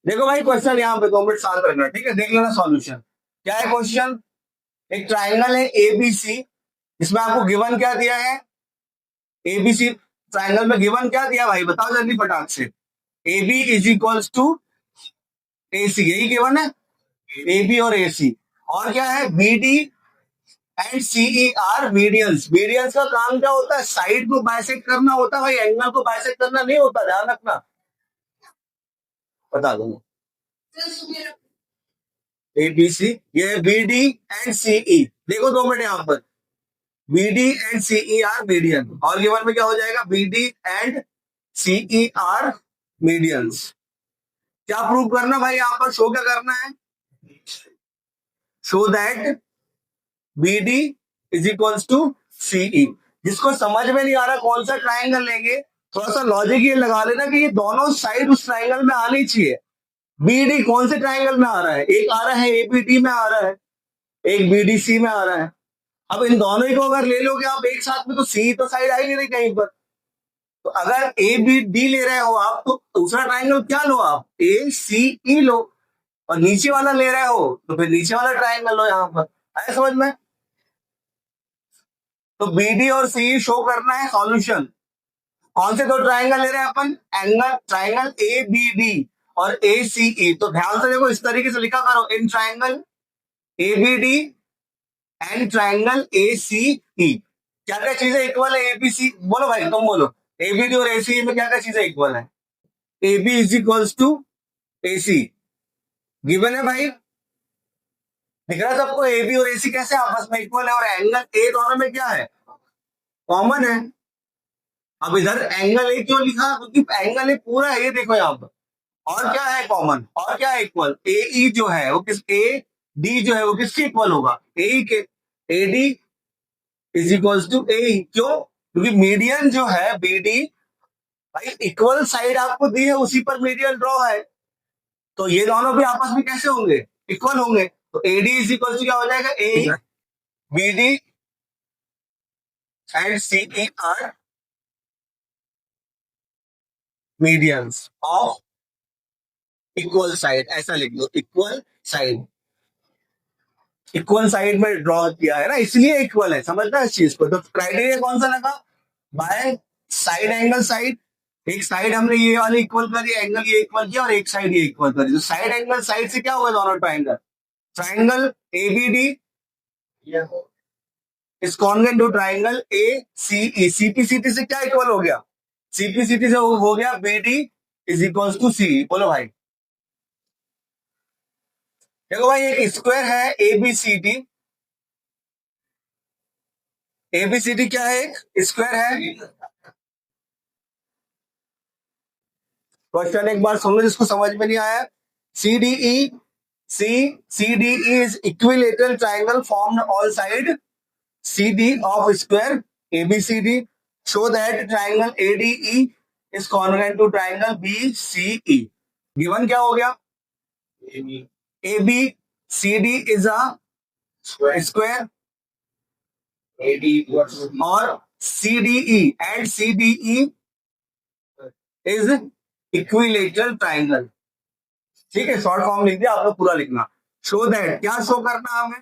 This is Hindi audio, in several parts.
देखो भाई क्वेश्चन यहाँ पे 2 मिनट शांत रखना, ठीक है, देख लेना सॉल्यूशन। क्या है क्वेश्चन? एक ट्राइंगल है एबीसी, इसमें आपको गिवन क्या दिया है? एबीसी ट्राइंगल में गिवन क्या दिया भाई, बताओ जल्दी फटाक से। A B is equals to A C, यही गिवन है, ए बी और ए सी। और क्या है? B D and C E are medians. Medians का काम क्या होता है? साइड को बाइसेक्ट करना होता है भाई, एंगल को बाइसेक्ट करना नहीं होता, ध्यान रखना। बता दूंगा ए बी सी, ये बी डी एंड सीई। देखो 2 मिनट यहाँ पर, B D and C E are median, और गिवन में क्या हो जाएगा? B D and C E are medians. क्या प्रूव करना भाई यहाँ पर? शो क्या करना है? Show that B D is equals to C E. जिसको समझ में नहीं आ रहा कौन सा ट्राइंगल लेंगे, थोड़ा सा लॉजिक ये लगा लेना कि ये दोनों साइड उस ट्राइंगल में आनी चाहिए। बी डी कौन से ट्राइंगल में आ रहा है? एक आ रहा है एबीडी में आ रहा है, एक बीडीसी में आ रहा है। अब इन दोनों ही को अगर ले लोगे आप एक साथ में, तो सी तो साइड आ ही नहीं रही कहीं पर। तो अगर ए बी डी ले रहे हो आप, तो दूसरा ट्राइंगल क्या लो आप? ए सी ई लो। और नीचे वाला ले रहे हो तो फिर नीचे वाला ट्राइंगल लो यहाँ पर। आया समझ में? तो बी डी और सी शो करना है सॉल्यूशन। कौन से दो ट्राइंगल ले रहे हैं अपन? Angle triangle A B D और ए सी ई। तो ध्यान से देखो, इस तरीके से लिखा करो, in triangle A B D and triangle A C E. क्या क्या चीजें इक्वल है? एबीसी बोलो भाई, तुम बोलो। एबीडी और एसी में क्या क्या चीजें इक्वल है? A B is equals to A C, given है भाई। दिख रहा है सबको? ए बी और ए सी कैसे आपस में इक्वल है? और एंगल ए दोनों में क्या है? कॉमन है। अब इधर एंगल ए क्यों लिखा? क्योंकि एंगल ए पूरा है, ये देखो यहाँ पर। और क्या है कॉमन? और क्या है इक्वल? ए ई जो है वो किस, ए डी जो है वो किसके इक्वल होगा? ए ई के। A D is equals to A E. क्यों? क्योंकि मीडियन जो है बी डी, भाई इक्वल साइड आपको दी है, उसी पर मीडियन ड्रॉ है। तो ये दोनों भी आपस में कैसे होंगे? इक्वल होंगे। तो एडी इज इक्वल टू क्या हो जाएगा? A B D and C E are medians of equal side. ऐसा लिख दो, इक्वल साइड। इक्वल साइड में ड्रॉ किया है ना, इसलिए इक्वल है। समझना इस चीज को। तो क्राइटेरिया कौन सा लगा? By side angle side. एक साइड हमने ये वाली इक्वल करी, एंगल ये इक्वल किया, और एक साइड ये इक्वल करी। तो साइड एंगल साइड से क्या हुआ? दोनों triangle. Triangle ABD is congruent to triangle A C E. CPCT से क्या इक्वल हो गया? सीपीसीटी से हो गया B D is equal to C. बोलो भाई। देखो भाई, एक स्क्वायर है एबीसीडी। एबीसीडी क्या है? एक स्क्वायर है। क्वेश्चन एक बार सुन लो जिसको समझ में नहीं आया। C D E, C C D E is equilateral triangle formed all side C D of square ABCD. Show that triangle ADE is congruent to triangle B C E. Given क्या हो गया? A B C D is a square, और C D E and C D E is equilateral triangle. ठीक है, शॉर्ट फॉर्म लिख दिया, आप लोग पूरा लिखना। शो दैट, क्या शो करना हमें?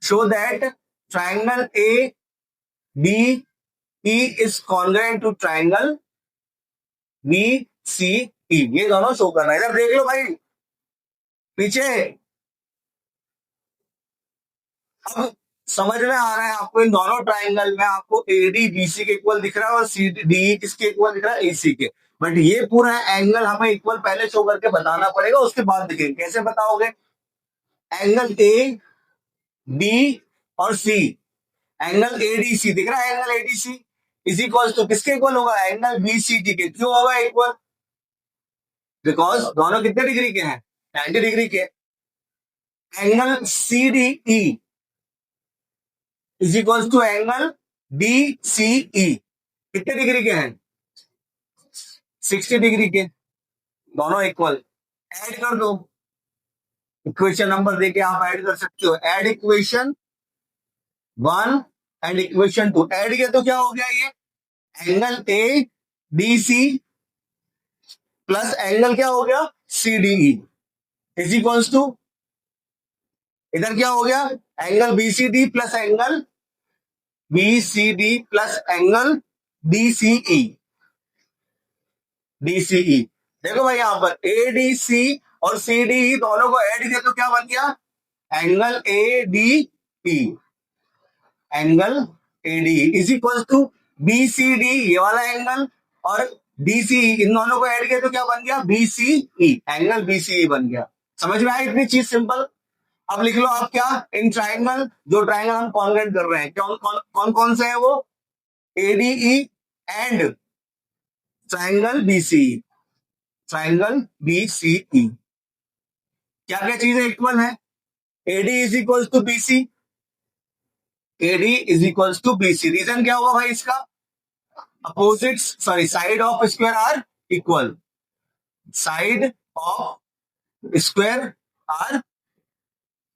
Show that triangle A D E is congruent to triangle B C E. ये दोनों शो करना है। इधर देख लो भाई पीछे। अब समझ में आ रहा है आपको? इन दोनों ट्राइंगल में आपको एडी बीसी के इक्वल दिख रहा है, और सी डी किसके इक्वल दिख रहा है? एसी के। बट ये पूरा एंगल हमें इक्वल पहले शो करके बताना पड़ेगा, उसके बाद दिखेंगे। कैसे बताओगे? एंगल ए डी और सी, एंगल एडीसी दिख रहा है, angle ADC is equal to किसके इक्वल होगा? एंगल बीसीटी के। क्यों होगा इक्वल? बिकॉज दोनों कितने डिग्री के हैं? 90 डिग्री के। Angle C D E is equal to angle D C E, कितने डिग्री के हैं? 60 डिग्री के। दोनों इक्वल। ऐड कर दो, इक्वेशन नंबर देके आप ऐड कर सकते हो। Add equation 1 and equation 2। Add किया तो क्या हो गया? ये angle A D C plus angle क्या हो गया CDE इज इक्वल्स टू, इधर क्या हो गया angle BCD plus angle BCD plus angle DCE, DCE। देखो भाई यहां पर ADC और CDE दोनों को ऐड किया तो क्या बन गया angle ADE, angle ADE is equal to BCD ये वाला एंगल और DCE इन दोनों को ऐड किया तो क्या बन गया BCE, एंगल BCE बन गया। समझ में आया इतनी चीज सिंपल। अब लिख लो आप क्या इन ट्राइंगल, जो ट्राइंगल हम कॉन्ग्रेंट कर रहे हैं कौन कौन कौन से है वो ADE and triangle BCE, triangle BCE क्या क्या चीजें इक्वल है AD is equal to BC, AD is equal to BC। Reason क्या हुआ भाई इसका opposites sorry side of square are equal, side of square are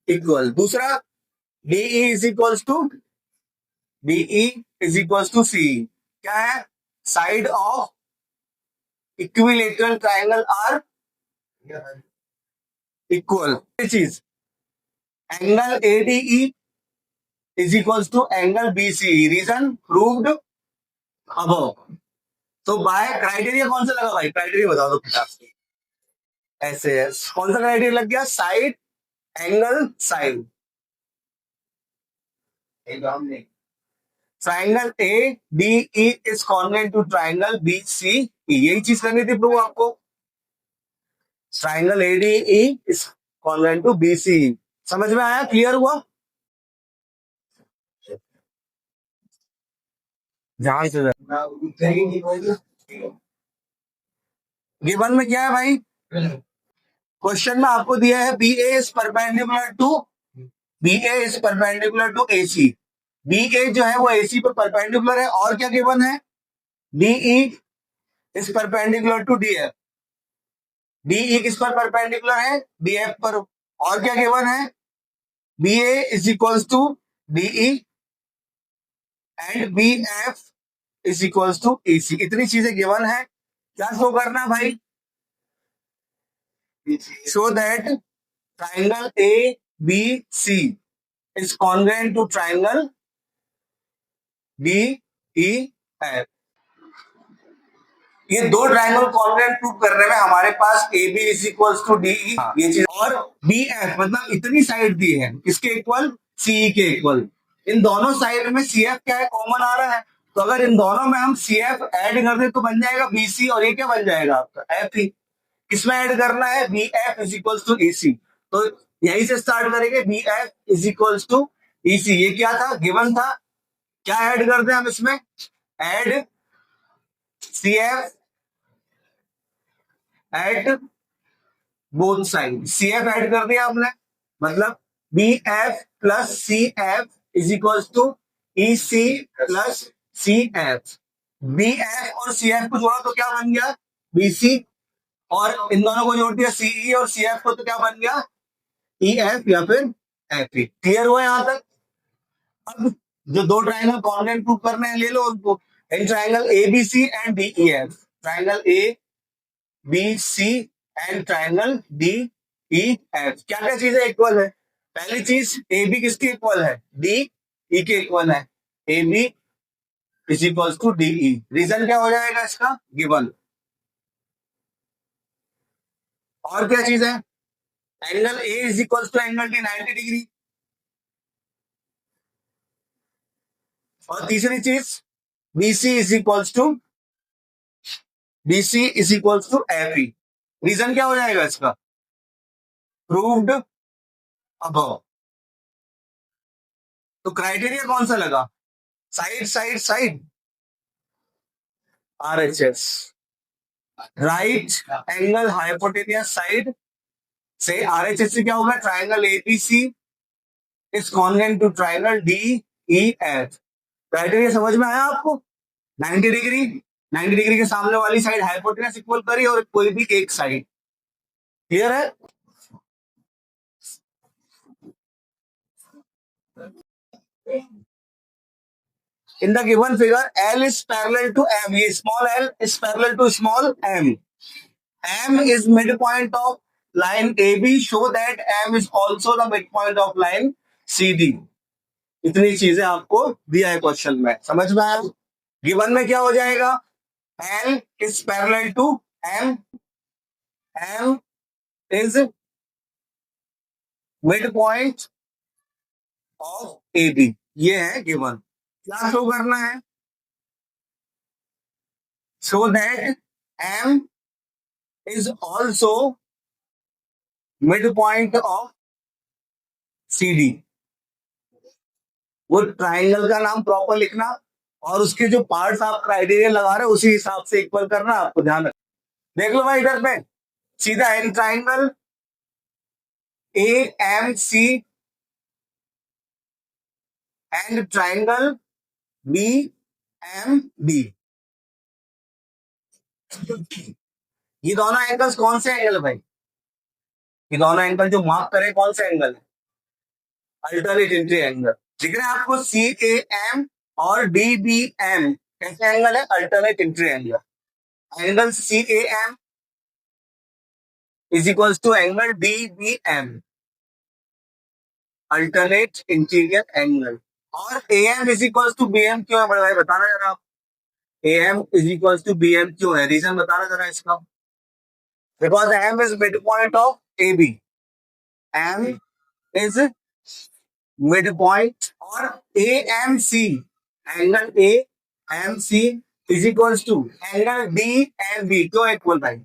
equal. दूसरा DE is equal to DE is equal to CE क्या है side of equilateral triangle are equal. चीज angle ADE is equal to angle BCE, reason proved above. तो बाय क्राइटेरिया कौन सा लगा भाई क्राइटेरिया बता दो ऐसे है कौन सा क्राइटेरिया लग गया side angle side, triangle ADE is congruent to triangle BCE, यही चीज करनी थी प्रूव आपको, triangle ADE is congruent to BCE। समझ में आया क्लियर हुआ ध्यान से गिवन में क्या है भाई क्वेश्चन में आपको दिया है BA is perpendicular to AC, BA जो है वो AC पर परपेंडिकुलर है और क्या गिवन है DE is perpendicular to DF, DE किस पर परपेंडिकुलर है BF पर और क्या गिवन है BA is equal to DE and BF is equal to AC, इतनी चीजें गिवन है। क्या शो करना है भाई show that triangle ABC is congruent to triangle DEF। ये दो ट्राइंगल कॉन्ग्रेंट प्रूव करने में हमारे पास AB is equal to DE ये चीज और BF मतलब इतनी साइड दी है किसके इक्वल CE के इक्वल, इन दोनों साइड में CF क्या है कॉमन आ रहा है तो अगर इन दोनों में हम CF ऐड कर दे तो बन जाएगा BC और ये क्या बन जाएगा आपका FE। किसमें ऐड करना है BF is equal to AC, तो यहीं से स्टार्ट करेंगे BF is equal to EC, ये क्या था गिवन था क्या ऐड करते हैं हम इसमें add CF at both side, CF add कर दिया आपने मतलब BF plus CF is equal to EC plus CF, BF और CF को जोड़ा तो क्या बन गया BC और इन दोनों को जोड़ दिया CE और CF को तो क्या बन गया EF या फिर FE। क्लियर हुआ यहां तक। अब जो दो ट्राइंगल कॉन्ग्रेंट प्रूव करने हैं ले लो उनको in triangle ABC and DEF, triangle ABC and triangle DEF क्या क्या चीजें इक्वल है पहली चीज AB किसके इक्वल है DE के इक्वल है, AB is equal to DE, reason क्या हो जाएगा इसका गिवन। और क्या चीज है angle A is equal to angle D 90 degree, और तीसरी चीज BC is equal to FE, reason क्या हो जाएगा इसका प्रूव्ड अबव। तो क्राइटेरिया कौन सा लगा side side side RHS, right angle hypotenuse side से RHS से क्या होगा triangle ABC is congruent to triangle DEF। Criteria समझ में आया आपको 90 डिग्री 90 डिग्री के सामने वाली साइड हाइपोटेनस इक्वल करी और कोई भी एक साइड क्लियर है। In the given figure L is parallel to M, ये small l is parallel to small m M is midpoint of line AB. Show that M is also the midpoint of line CD. इतनी चीजें आपको दिया है क्वेश्चन में, समझ में आया? गिवन में क्या हो जाएगा? L is parallel to M. M is midpoint of AB. ये है गिवन. क्या शो करना है? Show that M is also midpoint of CD. वो ट्राइंगल का नाम प्रॉपर लिखना और उसके जो पार्ट्स आप क्राइटेरिया लगा रहे हो उसी हिसाब से इक्वल करना, आपको ध्यान रखना. देख लो भाई इधर पे सीधा in triangle AMC and triangle BMB. ये दोनों एंगल्स कौन से एंगल है भाई? ये दोनों एंगल जो मार्क करे कौन से एंगल है? Alternate interior angle. दिख रहा है आपको CAM और DBM कैसे एंगल है? Alternate interior angle. Angle CAM is equals to angle DBM, alternate interior angle. और AM is equals to BM क्यों है बड़े भाई? बताना जरा आप. AM is equals to BM क्यों है? रीजन बताना जरा इसका. Because M is mid point of AB. M is mid point और AMC angle AMC is equals to angle DMB क्यों इक्वल भाई?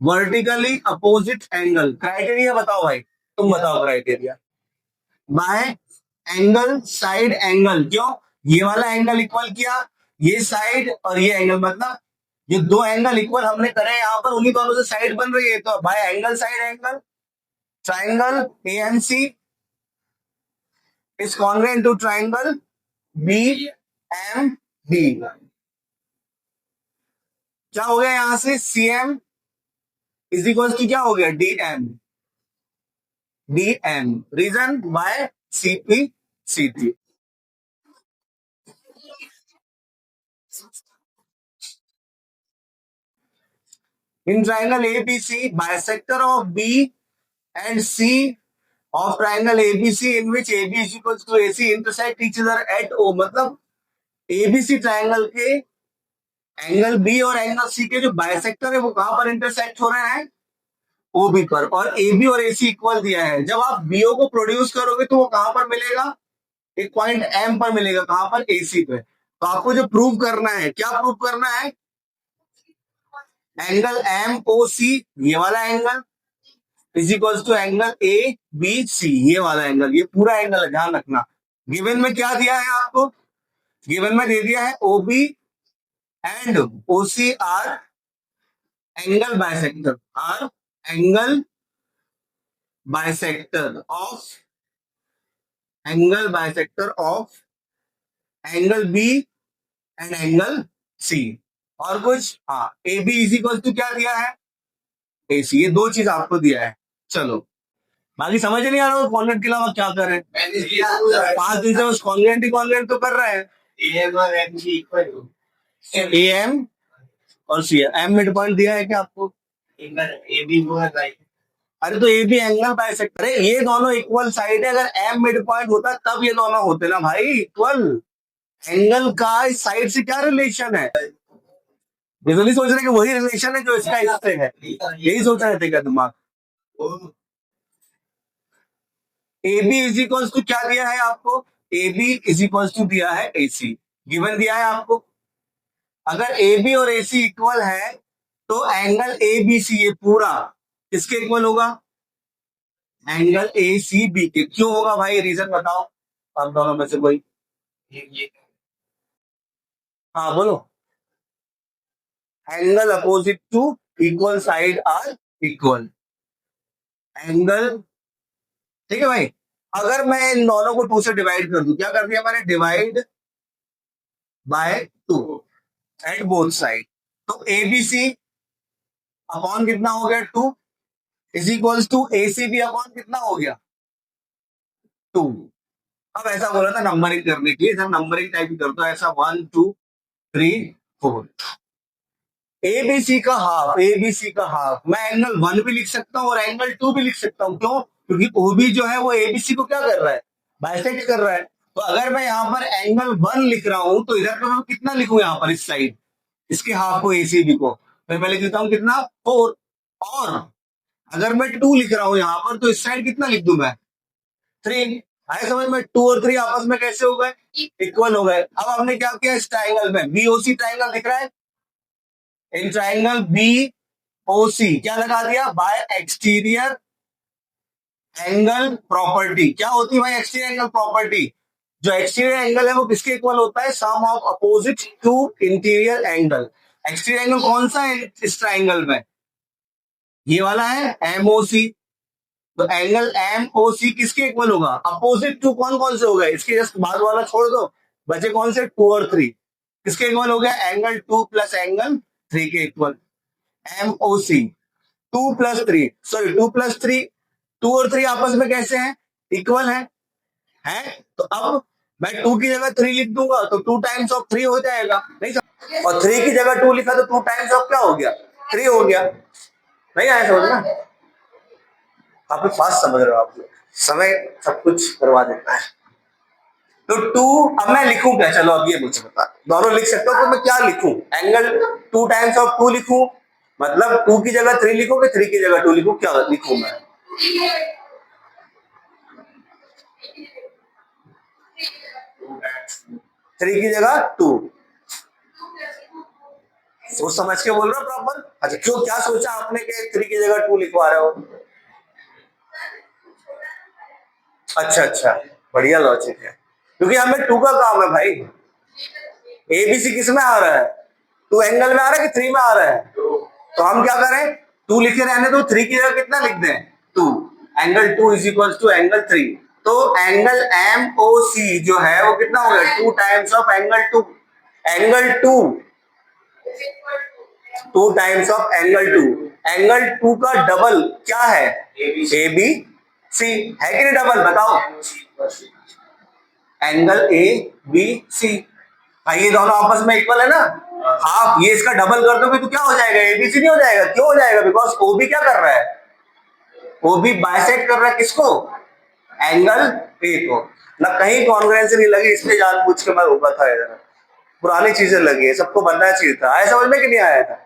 Vertically opposite angle. क्राइटेरिया बताओ भाई, तुम बताओ criteria. Bye angle side angle. क्यों? ये वाला एंगल इक्वल किया, ये साइड और ये एंगल, मतलब ये दो एंगल इक्वल हमने करे यहाँ पर, उन्हीं दोनों से साइड बन रही है, तो by angle side angle. Triangle AMC is congruent to triangle BMB. क्या हो गया यहां से? CM इज इक्वल टू क्या हो गया? DM. Reason by CP/CT. In triangle ABC, bisector of B and C of triangle ABC in which AB is equals to AC intersect each other at O. मतलब ABC ट्राइंगल के एंगल B और एंगल C के जो बाइसेक्टर है वो कहां पर इंटरसेक्ट हो रहे हैं? OB पर. और AB और AC इक्वल दिया है. जब आप BO को प्रोड्यूस करोगे तो वो कहां पर मिलेगा? एक पॉइंट M पर मिलेगा. कहां पर? AC पे. तो आपको जो प्रूव करना है, क्या प्रूव करना है? एंगल MOC, ये वाला angle is equal to angle ABC, ये वाला एंगल. ये पूरा एंगल है, ध्यान रखना. गिवन में क्या दिया है आपको? गिवन में दे दिया है OB and OC R angle bisector, R angle bisector of angle B and angle C. और कुछ? हाँ, AB इज इक्वल टू क्या दिया है? AC. ये दो चीज आपको दिया है. चलो बाकी समझ नहीं आ रहा कॉन्वेंट के अलावा क्या कर रहे हैं. 5 दिन से उस कॉन्वेंट तो कर रहे हैं. AM और C. M मिड पॉइंट दिया है क्या आपको? अरे तो AB एंगल बाइसेक्टर है. ये दोनों इक्वल साइड है. अगर M मिड पॉइंट होता तब ये दोनों होते ना भाई इक्वल. एंगल का इस साइड से क्या रिलेशन है? ये तो नहीं सोच रहे कि वही रिलेशन है जो इसका इससे है. यही सोच रहे थे क्या दिमाग? AB इज इक्वल टू क्या दिया है आपको? AB इज इक्वल टू दिया है AC. गिवन दिया है आपको. अगर AB और AC इक्वल है तो एंगल ABC ये पूरा किसके इक्वल होगा? एंगल ACB के. क्यों होगा भाई? रीजन बताओ आप दोनों में से कोई. हाँ बोलो. Angle opposite to equal side are equal. Angle, ठीक है भाई. अगर मैं इन दोनों को 2 से डिवाइड कर दूं, क्या कर दिया मैंने? Divide by 2 at both side. तो ABC अपॉन कितना हो गया? 2 is equals to ACB upon कितना हो गया? 2. अब ऐसा बोला था नंबरिंग करने के लिए, सर नंबरिंग टाइप कर दो ऐसा 1 2 3 4। एबीसी का हाफ, एबीसी का हाफ मैं एंगल 1 भी लिख सकता हूँ और एंगल 2 भी लिख सकता हूँ। क्यों? क्योंकि ओबी जो है वो एबीसी को क्या कर रहा है, बाइसेक्ट कर रहा है। तो अगर मैं यहाँ पर एंगल 1 लिख रहा हूं तो इधर पर मैं कितना लिखूं, यहाँ पर इस साइड इसके हाफ को एसीबी को फिर मैं लिख देता हूँ कितना 4। और अगर मैं 2 लिख रहा हूं यहाँ पर तो इस साइड कितना लिख दूं मैं 3। आए समझ में? 2 और 3 आपस में कैसे हो गए, इक्वल हो गए। अब हमने क्या किया इस ट्राइंगल में, बीओसी ट्राइंगल दिख रहा है, इन ट्राइंगल बी ओसी क्या लगा दिया, बाय एक्सटीरियर एंगल प्रॉपर्टी। क्या होती है भाई एक्सटीरियर एंगल प्रॉपर्टी? जो एक्सटीरियर एंगल है वो किसके इक्वल होता है, sum of opposite to interior angle. Exterior angle कौन सा है इस ट्राइंगल में, ये वाला है एमओसी। तो एंगल एमओसी किसके इक्वल होगा, अपोजिट टू कौन कौन से हो गए, इसके जस्ट बाद वाला छोड़ दो, बचे कौन से 2 और 3, किसके इक्वल हो गया, एंगल 2 प्लस एंगल 3 के equal. MOC 2 plus 3, sorry 2 plus 3, 2 और 3 आपस में कैसे हैं, इक्वल है। तो अब मैं 2 की जगह 3 लिख दूंगा तो 2 टाइम्स ऑफ 3 हो जाएगा, नहीं समझ? और 3 की जगह 2 लिखा तो 2 टाइम्स ऑफ क्या हो गया, 3 हो गया। नहीं आया समझ में? काफी फास्ट समझ रहे हो आप लोग, समय सब कुछ करवा देता है। तो 2, अब मैं लिखूं क्या, चलो अब ये मुझे बता, दोनों लिख सकता हूं तो मैं क्या लिखूं, एंगल 2 टाइम्स ऑफ 2 लिखूं, मतलब 2 की जगह 3 लिखूं कि 3 की जगह 2 लिखूं, क्या लिखूं मैं, 3 की जगह 2, सोच समझ के बोल रहा हूं प्रॉपर। अच्छा क्यों, क्या सोचा आपने कि 3 की जगह 2 लिखवा रहे हो? अच्छा अच्छा, बढ़िया लॉजिक है, क्योंकि हमें 2 का काम है भाई। एबीसी किस में आ रहा है, 2 एंगल में आ रहा है कि 3 में आ रहा है, तो हम क्या करें 2 लिखे रहने तो 3 की जगह कितना लिख दें 2, angle 2 is equal to angle 3। तो एंगल एम ओ सी जो है वो कितना हो गया 2 times of angle 2, angle 2 2 times of angle 2, angle 2 का डबल क्या है, ए बी सी है कि नहीं, डबल बताओ, एंगल ए बी सी। ये दोनों आपस में इक्वल है ना, हाफ, ये इसका डबल कर दोगे तो क्या हो जाएगा, एबीसी नहीं हो जाएगा, क्यों हो जाएगा, बिकॉज ओ बी क्या कर रहा है, ओ बी बाइसेक्ट कर रहा है किसको, एंगल ए को। ना कहीं कॉन्ग्रुएंसी नहीं लगी, इसलिए जानबूझ के मैं रोका था इधर, पुरानी चीजें लगी है, सबको बनना चाहिए था। आया समझ में कि नहीं आया था?